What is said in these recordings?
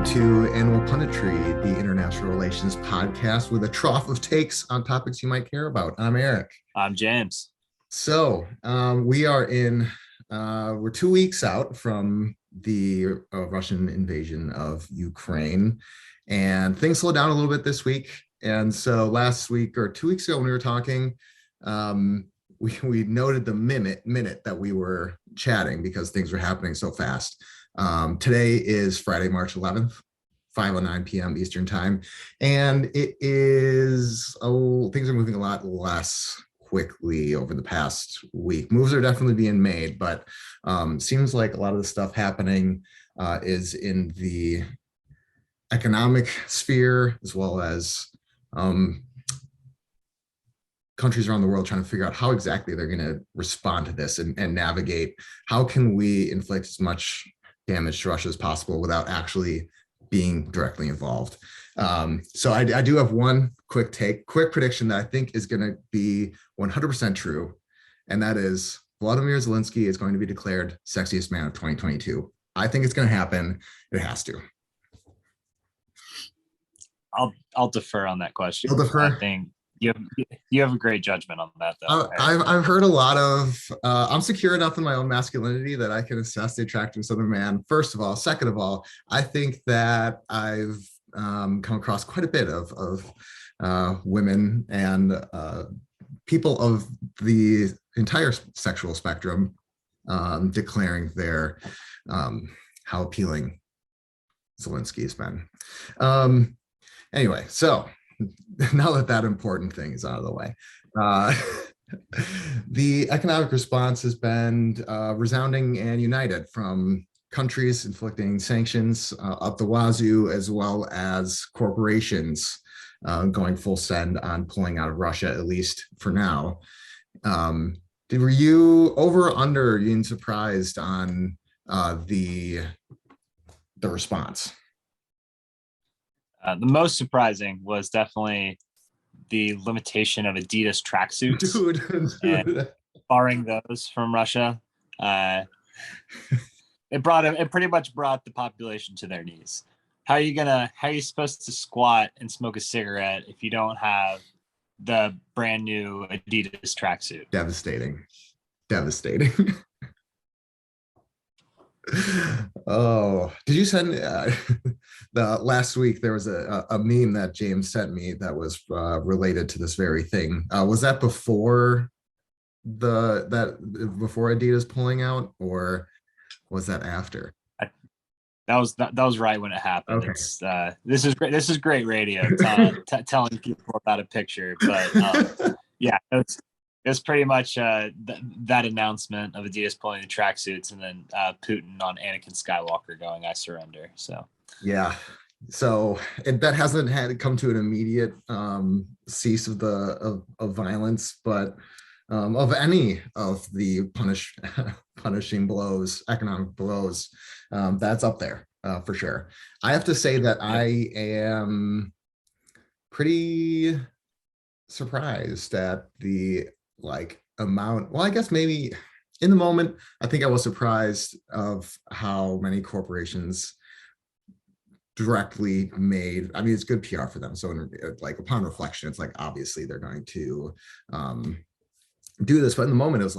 welcome to Annual Punditry, the international relations podcast with a trough of takes on topics you might care about. I'm Eric. I'm James. So we're 2 weeks out from the Russian invasion of Ukraine, and things slowed down a little bit this week. And so last week or 2 weeks ago when we were talking, we noted the minute that we were chatting because things were happening so fast. Today is Friday, March 11th, 5:09 p.m. Eastern time. And it is, things are moving a lot less quickly over the past week. Moves are definitely being made, but seems like a lot of the stuff happening is in the economic sphere, as well as countries around the world trying to figure out how exactly they're going to respond to this and navigate. How can we inflict as much damage to Russia as possible without actually being directly involved? So I do have one quick prediction that I think is going to be 100% true, and that is Vladimir Zelensky is going to be declared sexiest man of 2022. I think it's going to happen. It has to. I'll defer on that question. You'll defer? I think you have a great judgment on that, though. I've heard a lot of. I'm secure enough in my own masculinity that I can assess the attractiveness of a man. First of all, second of all, I think that I've come across quite a bit of women and people of the entire sexual spectrum declaring their how appealing Zelensky has been. Anyway, so now that important thing is out of the way, the economic response has been resounding and united from countries inflicting sanctions up the wazoo, as well as corporations going full send on pulling out of Russia, at least for now. Were you over or under being surprised on the response? The most surprising was definitely the limitation of Adidas tracksuits. Dude. Barring those from Russia, it pretty much brought the population to their knees. How are you supposed to squat and smoke a cigarette if you don't have the brand new Adidas tracksuit? Devastating. Oh, did you send the last week there was a meme that James sent me that was related to this very thing? Was that before before Adidas pulling out, or was that after? That was right when it happened. Okay. This is great radio, telling people about a picture, but yeah, it's pretty much that announcement of Adidas pulling the tracksuits, and then Putin on Anakin Skywalker going, "I surrender." So yeah, so that hasn't had to come to an immediate cease of violence, but of any of the punishing blows, economic blows, that's up there for sure. I have to say that I am pretty surprised at the amount. Well, I guess maybe in the moment, I think I was surprised of how many corporations directly made. I mean, it's good PR for them. So upon reflection, it's obviously they're going to do this, but in the moment it was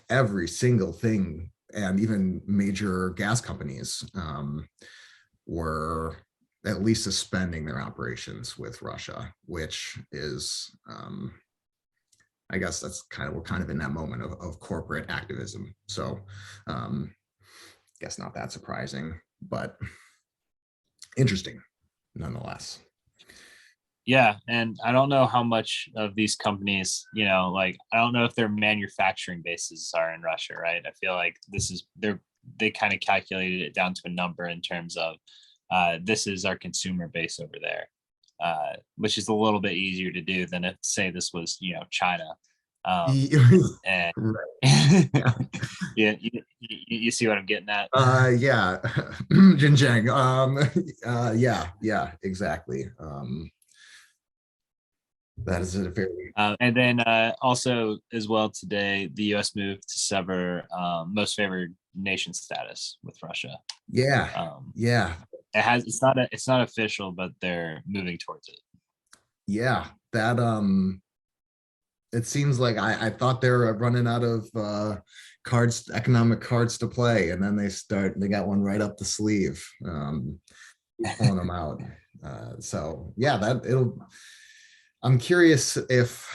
every single thing, and even major gas companies were at least suspending their operations with Russia, which is I guess that's we're kind of in that moment of corporate activism. So guess not that surprising, but interesting nonetheless. Yeah, and I don't know how much of these companies, I don't know if their manufacturing bases are in Russia, right? I feel like they kind of calculated it down to a number in terms of this is our consumer base over there, which is a little bit easier to do than if, say, this was, China. And yeah, you see what I'm getting at? Yeah, Xinjiang. Yeah, exactly. That is a very and then also as well today, the U.S. moved to sever most favored nation status with Russia. Yeah. it's not official, but they're moving towards it. Yeah, that it seems like I thought they were running out of economic cards to play, and then they got one right up the sleeve, pulling them out. So yeah, I'm curious if,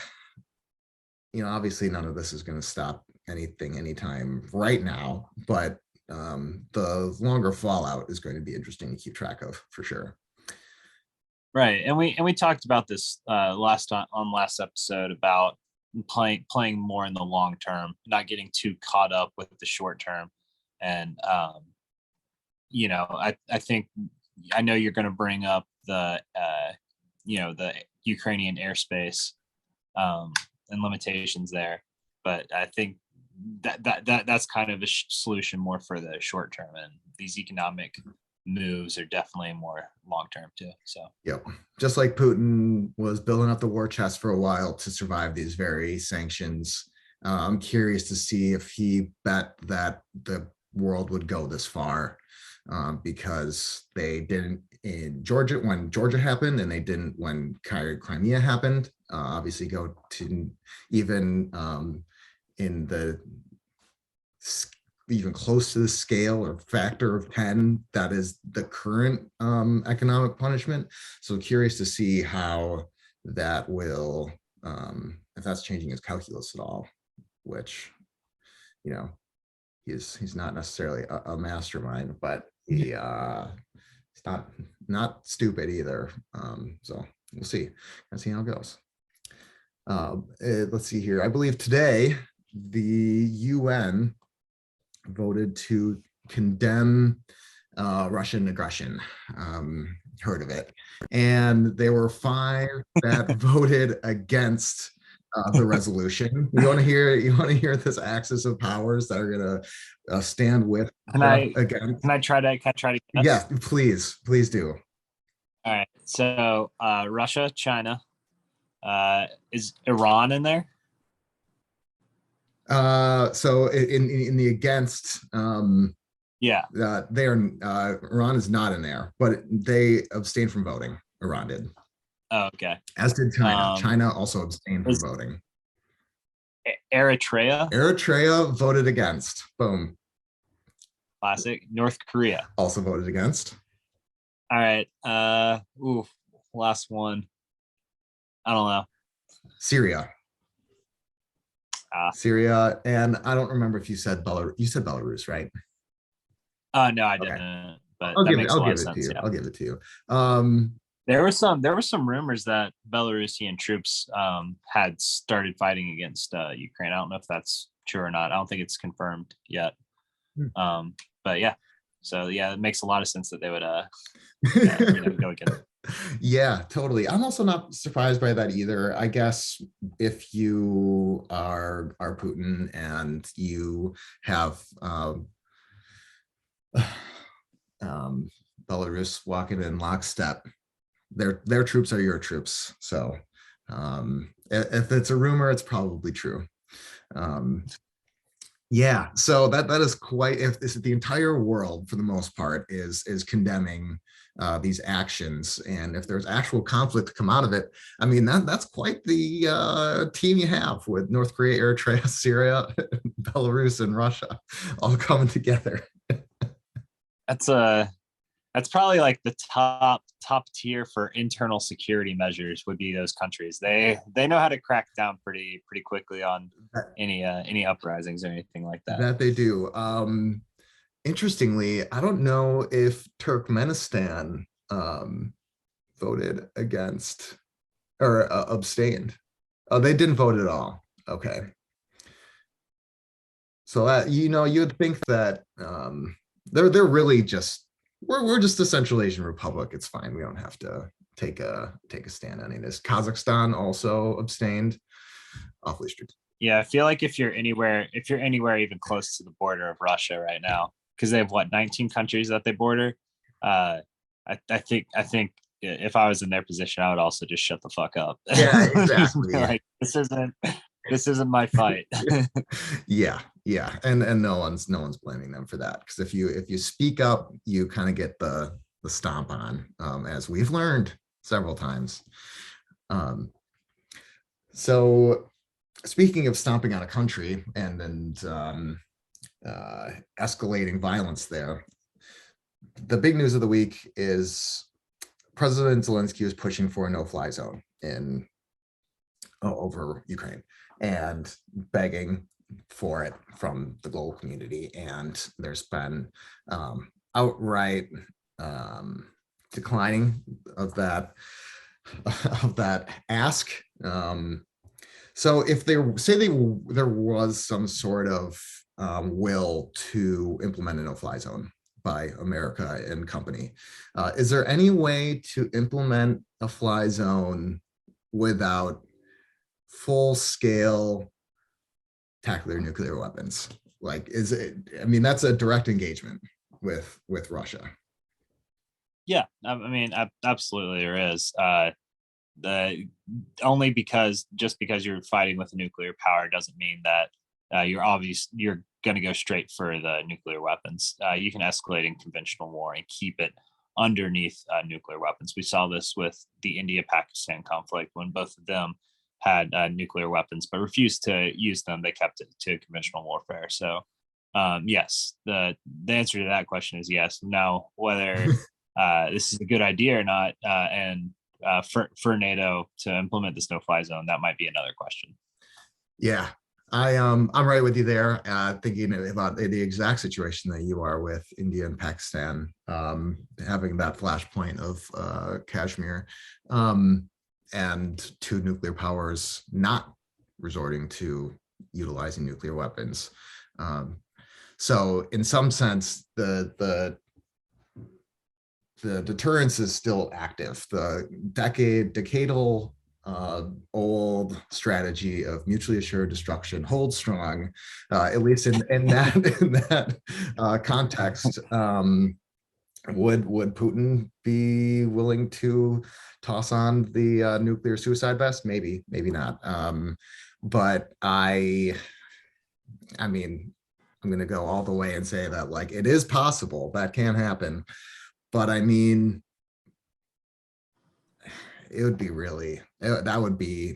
obviously none of this is going to stop anything anytime right now, but the longer fallout is going to be interesting to keep track of for sure. Right, and we talked about this last episode about playing more in the long term, not getting too caught up with the short term, and I think I know you're going to bring up the the Ukrainian airspace and limitations there, but I think that's kind of a solution more for the short term, and these economic moves are definitely more long term too. So yep, just like Putin was building up the war chest for a while to survive these very sanctions. I'm curious to see if he bet that the world would go this far, because they didn't in Georgia when Georgia happened, and they didn't when Crimea happened. Obviously, go to even in the even close to the scale or factor of 10 that is the current economic punishment. So curious to see how that will, if that's changing his calculus at all, which, he's not necessarily a mastermind, but he's not stupid either. So we'll see. Let's see how it goes. Let's see here. I believe today the UN voted to condemn Russian aggression. Heard of it. And there were 5 that voted against the resolution. You want to hear this axis of powers that are going to stand with again? Can I try to guess? Yeah, please do. All right. So Russia, China, is Iran in there? So in the against, yeah, Iran is not in there, but they abstained from voting. Iran did. Oh, okay. As did China. China also abstained from voting. Eritrea voted against. Boom. Classic. North Korea also voted against. All right. Last one. I don't know. Syria. Syria, and I don't remember if you said Belarus. You said Belarus, right? No, I didn't. But I'll give it to you. I'll give it to you. There were some rumors that Belarusian troops had started fighting against Ukraine. I don't know if that's true or not. I don't think it's confirmed yet. But yeah, so yeah, it makes a lot of sense that they would go against it. Yeah, totally. I'm also not surprised by that either. I guess if you are Putin and you have Belarus walking in lockstep, their troops are your troops. So if it's a rumor, it's probably true. Yeah, so that is quite, if this the entire world for the most part is condemning these actions, and if there's actual conflict to come out of it, I mean that's quite the team you have with North Korea, Eritrea, Syria, Belarus, and Russia all coming together. That's probably like the top tier for internal security measures would be those countries. They know how to crack down pretty quickly on any uprisings or anything like that. That they do. Interestingly, I don't know if Turkmenistan voted against or abstained. Oh, they didn't vote at all. Okay. So you'd think that they're really just we're just a Central Asian republic. It's fine. We don't have to take a stand on any of this. Kazakhstan also abstained. Awfully strict. Yeah, I feel like if you're anywhere even close to the border of Russia right now, because they have 19 countries that they border. I think if I was in their position, I would also just shut the fuck up. Yeah, exactly. Like this isn't my fight. Yeah, and no one's blaming them for that, because if you speak up, you kind of get the the stomp on, as we've learned several times. Um, so speaking of stomping on a country and escalating violence there, the big news of the week is President Zelensky is pushing for a no-fly zone in over Ukraine and begging for it from the global community. And there's been outright declining of that ask. So if there was some sort of will to implement a no-fly zone by America and company, is there any way to implement a fly zone without full-scale tactical nuclear weapons? Like, is it? I mean, that's a direct engagement with Russia. Yeah, I mean, absolutely, there is. The only because you're fighting with a nuclear power doesn't mean that you're going to go straight for the nuclear weapons. You can escalate in conventional war and keep it underneath nuclear weapons. We saw this with the India-Pakistan conflict when both of them had nuclear weapons but refused to use them. They kept it to conventional warfare. So yes, the answer to that question is yes. Now, whether this is a good idea or not, and for NATO to implement this no-fly zone, that might be another question. Yeah, I'm right with you there. Thinking about the exact situation that you are with India and Pakistan, having that flashpoint of Kashmir, and two nuclear powers not resorting to utilizing nuclear weapons. So in some sense, the deterrence is still active. The decadal old strategy of mutually assured destruction holds strong, at least in that context. Would Putin be willing to toss on the nuclear suicide vest? Maybe not. But I mean, I'm going to go all the way and say that, like, it is possible that can happen. But I mean, it would be really, that would be,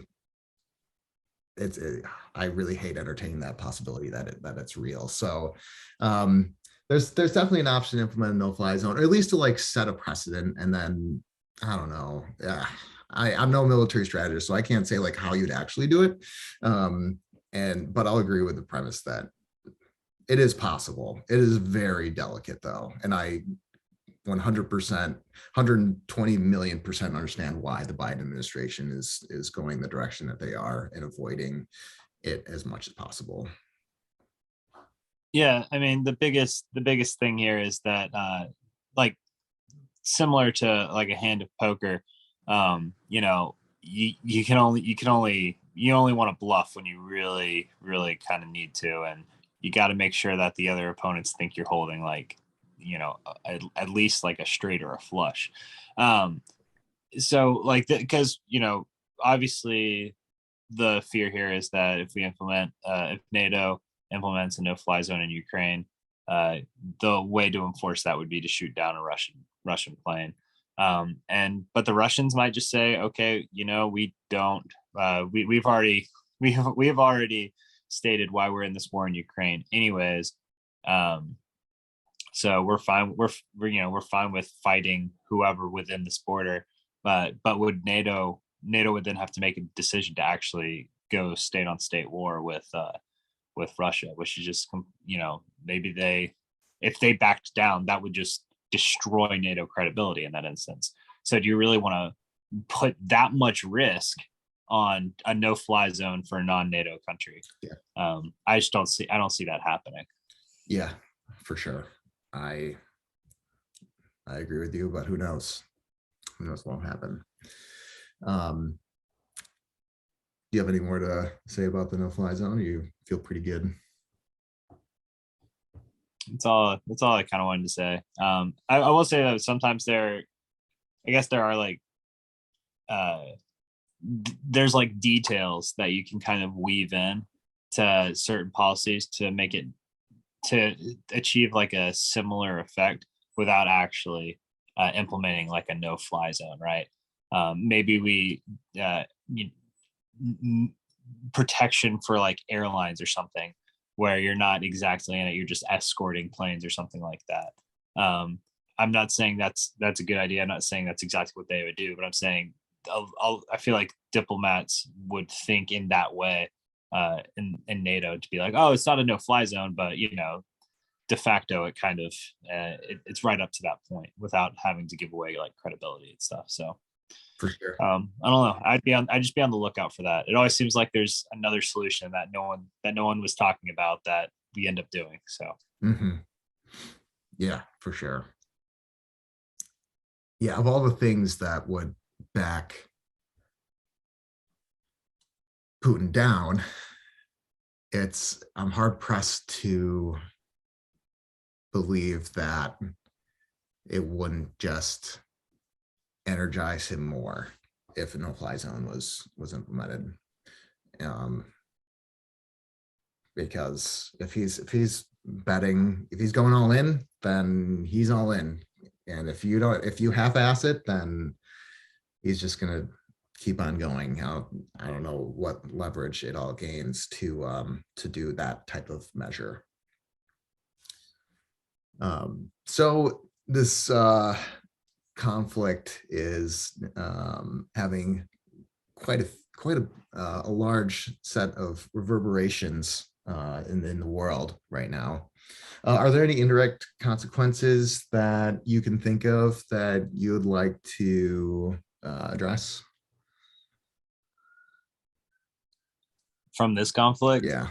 I really hate entertaining that possibility that it's real. So there's definitely an option to implement a no-fly zone, or at least to like set a precedent. And then I don't know. I'm no military strategist, so I can't say like how you'd actually do it. But I'll agree with the premise that it is possible. It is very delicate though. And I 100%, 120 million percent understand why the Biden administration is going the direction that they are and avoiding it as much as possible. Yeah, I mean, the biggest thing here is that like similar to like a hand of poker, you know, you only want to bluff when you really kind of need to, and you got to make sure that the other opponents think you're holding like, you know, at least like a straight or a flush. So like, because, you know, obviously the fear here is that if NATO implements a no-fly zone in Ukraine, the way to enforce that would be to shoot down a Russian plane. But the Russians might just say, okay, you know, we don't, we've already stated why we're in this war in Ukraine anyways. So we're fine. We're fine with fighting whoever within this border. But would NATO would then have to make a decision to actually go state on state war with Russia, which is just, you know, maybe if they backed down, that would just destroy NATO credibility in that instance. So do you really want to put that much risk on a no-fly zone for a non-NATO country? Yeah. I don't see that happening. Yeah, for sure. I agree with you, but who knows? Who knows what will happen? Do you have any more to say about the no-fly zone? Or you feel pretty good? That's all I kind of wanted to say. I will say that sometimes I guess there are like there's like details that you can kind of weave in to certain policies to make it to achieve like a similar effect without actually implementing like a no-fly zone, right? Maybe we protection for like airlines or something, where you're not exactly in it, you're just escorting planes or something like that. I'm not saying that's a good idea. I'm not saying that's exactly what they would do, but I'm saying I feel like diplomats would think in that way, in NATO, to be like, oh, it's not a no-fly zone, but de facto it kind of it's right up to that point without having to give away like credibility and stuff. So For sure. I don't know. I'd just be on the lookout for that. It always seems like there's another solution that no one was talking about that we end up doing. So Yeah, for sure. Yeah, of all the things that would back Putin down, I'm hard pressed to believe that it wouldn't just energize him more if a no-fly zone was implemented. Because if he's betting, if he's going all in, then he's all in. And if you half-ass it, then he's just gonna keep on going. I don't know what leverage it all gains to do that type of measure. So this conflict is having quite a large set of reverberations in the world right now. Are there any indirect consequences that you can think of that you would like to address? from this conflict, Yeah.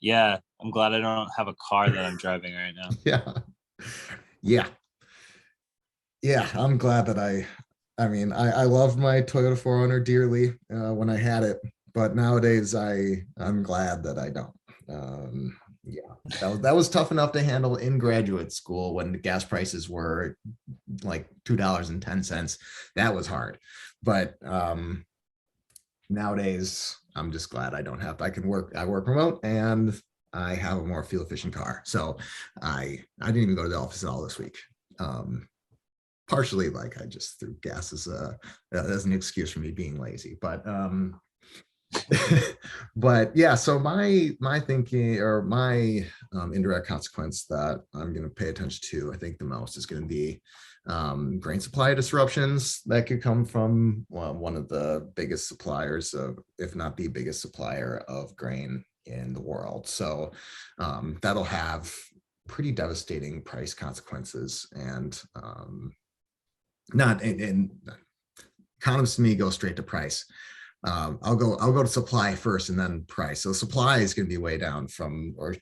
yeah, I'm glad I don't have a car that I'm driving right now. Yeah. I'm glad that I mean, I love my Toyota 4Runner dearly when I had it, but nowadays I'm glad that I don't. Yeah, that was tough enough to handle in graduate school when the gas prices were like $2.10. That was hard, but nowadays I'm just glad I don't have. I work remote and I have a more fuel efficient car, so I didn't even go to the office at all this week. Partially like I just threw gas as an excuse for me being lazy, but but yeah, so my thinking, or my indirect consequence that I'm going to pay attention to, I think the most, is going to be grain supply disruptions that could come from one of the biggest suppliers of, if not the biggest supplier of grain in the world. So that'll have pretty devastating price consequences, and not in economists to me go straight to price. I'll go to supply first and then price. So supply is going to be way down from, or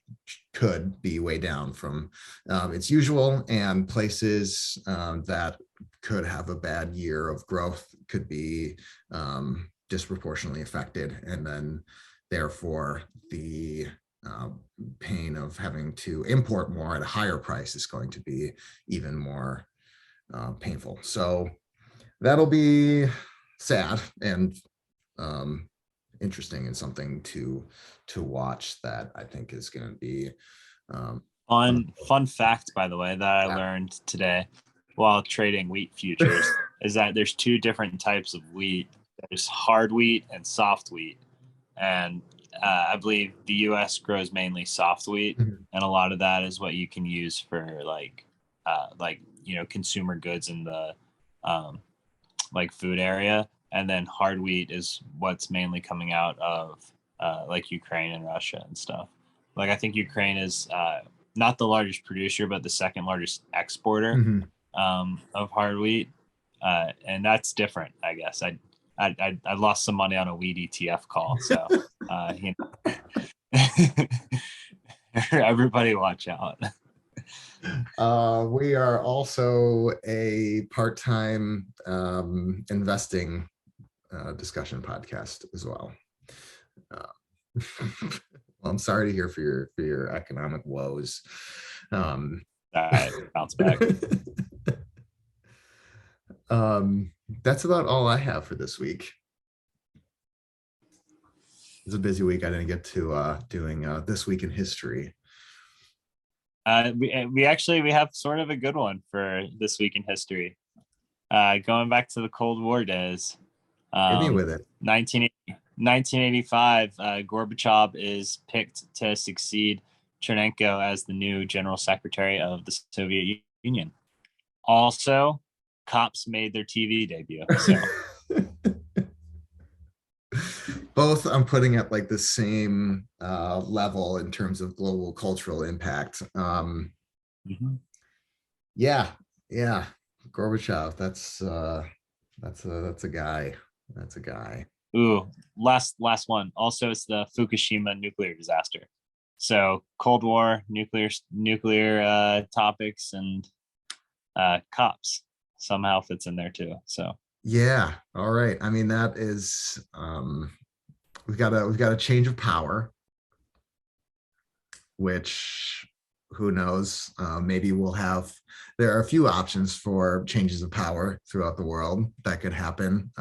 could be way down from its usual, and places that could have a bad year of growth could be disproportionately affected, and then therefore the pain of having to import more at a higher price is going to be even more painful. So that'll be sad and interesting, and something to watch that I think is going to be Fun fact, by the way, that I learned today while trading wheat futures is that there's two different types of wheat. There's hard wheat and soft wheat, and I believe the U.S. grows mainly soft wheat, and a lot of that is what you can use for like consumer goods in the like food area, and then hard wheat is what's mainly coming out of like Ukraine and Russia and stuff. Like I think Ukraine is not the largest producer, but the second largest exporter of hard wheat, and that's different, I guess. I lost some money on a wheat ETF call, so everybody watch out. We are also a part-time investing discussion podcast as well. Well, I'm sorry to hear for your economic woes. All right, bounce back. That's about all I have for this week. It's a busy week. I didn't get to doing This Week in History. We have sort of a good one for this week in history. Going back to the Cold War days, Hit me with it. 1985, Gorbachev is picked to succeed Chernenko as the new general secretary of the Soviet Union. Also, cops made their TV debut. So Both I'm putting at like the same level in terms of global cultural impact. Yeah, yeah. Gorbachev, that's a guy. That's a guy. ooh, last one. Also, it's the Fukushima nuclear disaster. So Cold War, nuclear topics, and cops somehow fits in there too. So Yeah. All right. I mean, that is we've got a change of power, which who knows? Maybe we'll have. There are a few options for changes of power throughout the world that could happen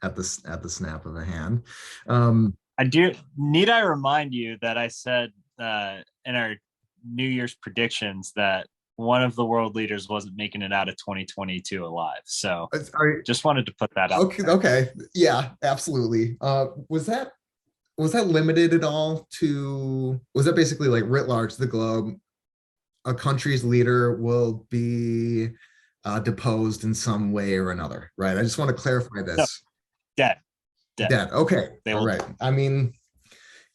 at the snap of a hand. I do need I remind you that I said in our New Year's predictions that one of the world leaders wasn't making it out of 2022 alive. So just wanted to put that out. Okay. Okay. Yeah, absolutely. Was that limited at all to, was that basically like writ large the globe, a country's leader will be deposed in some way or another, right? I just want to clarify No, this. dead. Okay. They All will. right. I mean,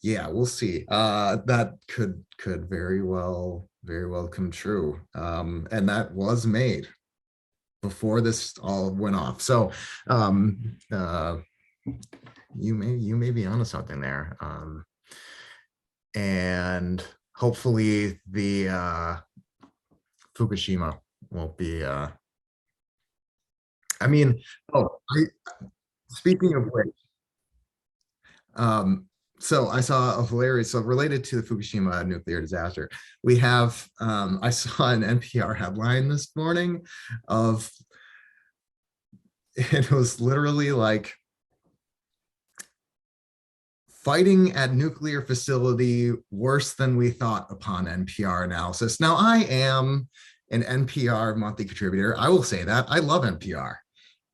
yeah, we'll see. That could very well come true. And that was made before this all went off. So you may be onto something there. And hopefully the Fukushima won't be I mean, speaking of which, so I saw a hilarious, so related to the Fukushima nuclear disaster, we have I saw an NPR headline this morning of it was literally like fighting at nuclear facility worse than we thought upon NPR analysis. Now, I am an NPR monthly contributor. I will say that. I love NPR.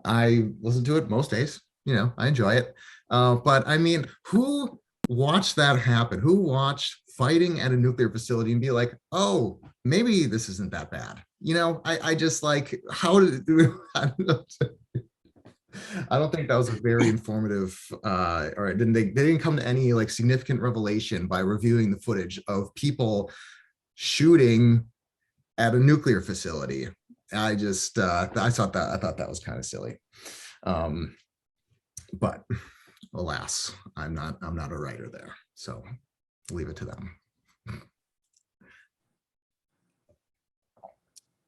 I listen to it most days. You know, I enjoy it. But I mean, who watched that happen? Who watched fighting at a nuclear facility and be like, oh, maybe this isn't that bad? You know, I just like, how did it do? I don't think that was a very informative or they didn't come to any like significant revelation by reviewing the footage of people shooting at a nuclear facility. I thought that was kind of silly. But alas, I'm not a writer there. So leave it to them.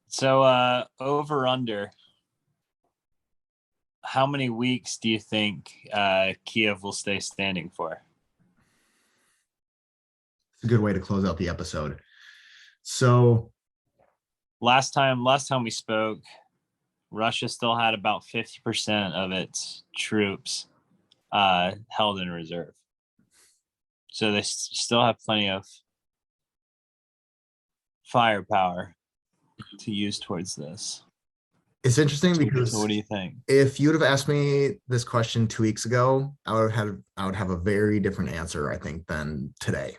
So over under, how many weeks do you think Kiev will stay standing for? It's a good way to close out the episode. So last time we spoke, Russia still had about 50% of its troops held in reserve. So they still have plenty of firepower to use towards this. It's interesting because so what do you think? If you would have asked me this question 2 weeks ago, I would have a very different answer, I think, than today.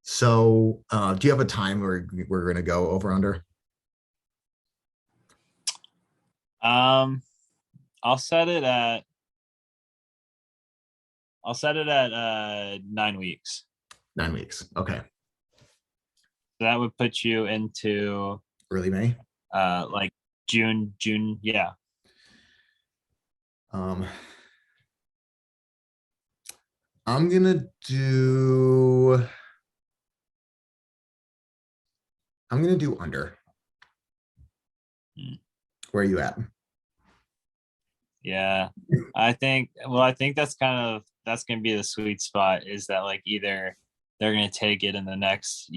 So do you have a time where we're going to go over under? I'll set it at 9 weeks. 9 weeks. Okay. So that would put you into early May. Like June, yeah. I'm gonna do under. Where are you at? Yeah, I think that's going to be the sweet spot, is that like either they're going to take it in the next,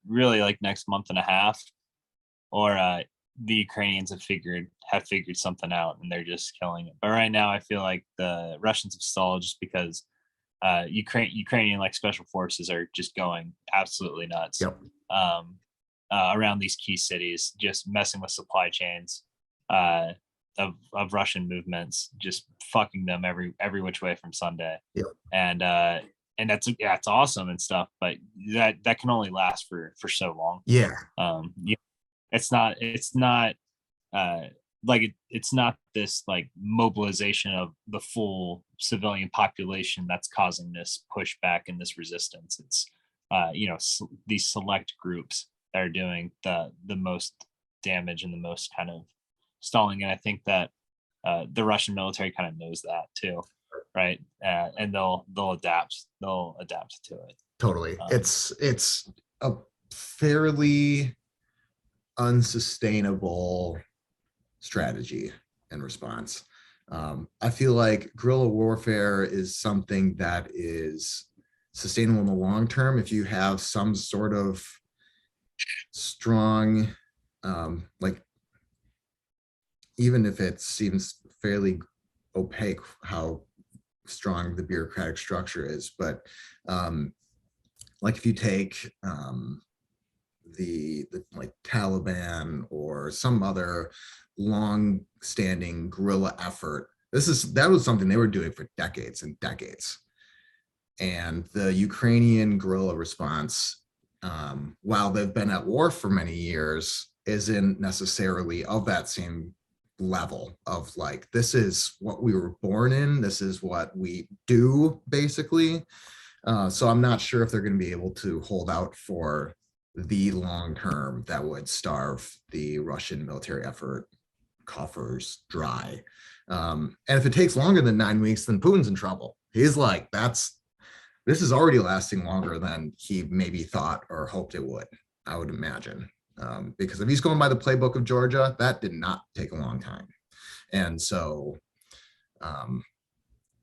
really like next month and a half, or the Ukrainians have figured something out and they're just killing it. But right now I feel like the Russians have stalled just because Ukrainian like special forces are just going absolutely nuts. Yep. Around these key cities, just messing with supply chains of Russian movements, just fucking them every which way from Sunday. Yep. And that's awesome and stuff, but that can only last for so long. Yeah. It's not it's not this like mobilization of the full civilian population that's causing this pushback and this resistance. It's these select groups that are doing the most damage and the most kind of stalling. And I think that the Russian military kind of knows that too, right? And they'll adapt to it. Totally. It's a fairly unsustainable strategy and response. I feel like guerrilla warfare is something that is sustainable in the long term if you have some sort of strong, like, even if it seems fairly opaque how strong the bureaucratic structure is, but like if you take the like Taliban or some other long-standing guerrilla effort, that was something they were doing for decades and decades. And the Ukrainian guerrilla response, while they've been at war for many years, isn't necessarily of that same level of like, this is what we were born in, this is what we do, basically. So I'm not sure if they're going to be able to hold out for the long term that would starve the Russian military effort coffers dry. And if it takes longer than 9 weeks, then Putin's in trouble. He's like, this is already lasting longer than he maybe thought or hoped it would, I would imagine. Because if he's going by the playbook of Georgia, that did not take a long time. And so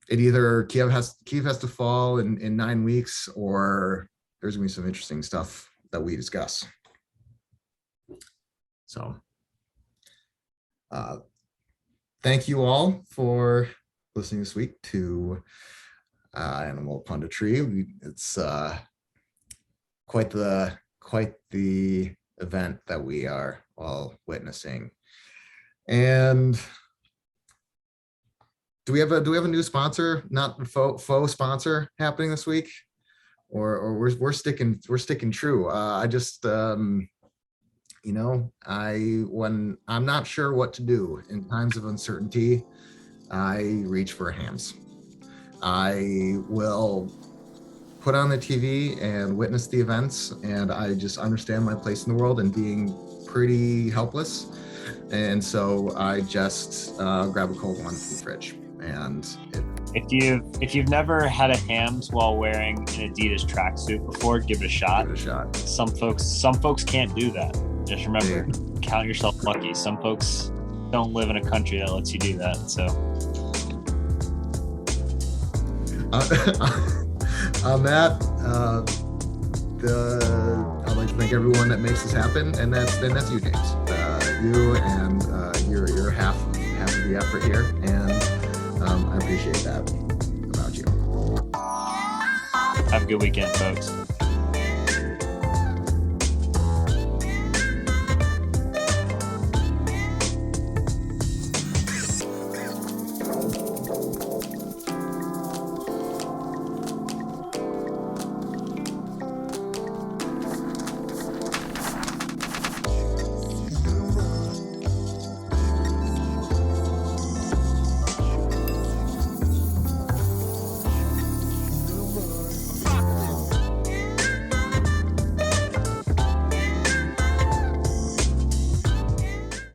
it either Kiev has to fall in 9 weeks, or there's gonna be some interesting stuff that we discuss. So thank you all for listening this week to Animal Punditry. It's quite the event that we are all witnessing. And do we have a new sponsor, not faux sponsor, happening this week, or we're sticking true? I just when I'm not sure what to do in times of uncertainty, I reach for hams. I will put on the TV and witness the events, and I just understand my place in the world and being pretty helpless. And so I just grab a cold one from the fridge. And if you've never had a hams while wearing an Adidas tracksuit before, give it a shot. Give it a shot. Some folks can't do that. Just remember, count yourself lucky. Some folks don't live in a country that lets you do that. So on that, I'd like to thank everyone that makes this happen, and that's you, James. You and you're half of the effort here, and I appreciate that about you. Have a good weekend, folks.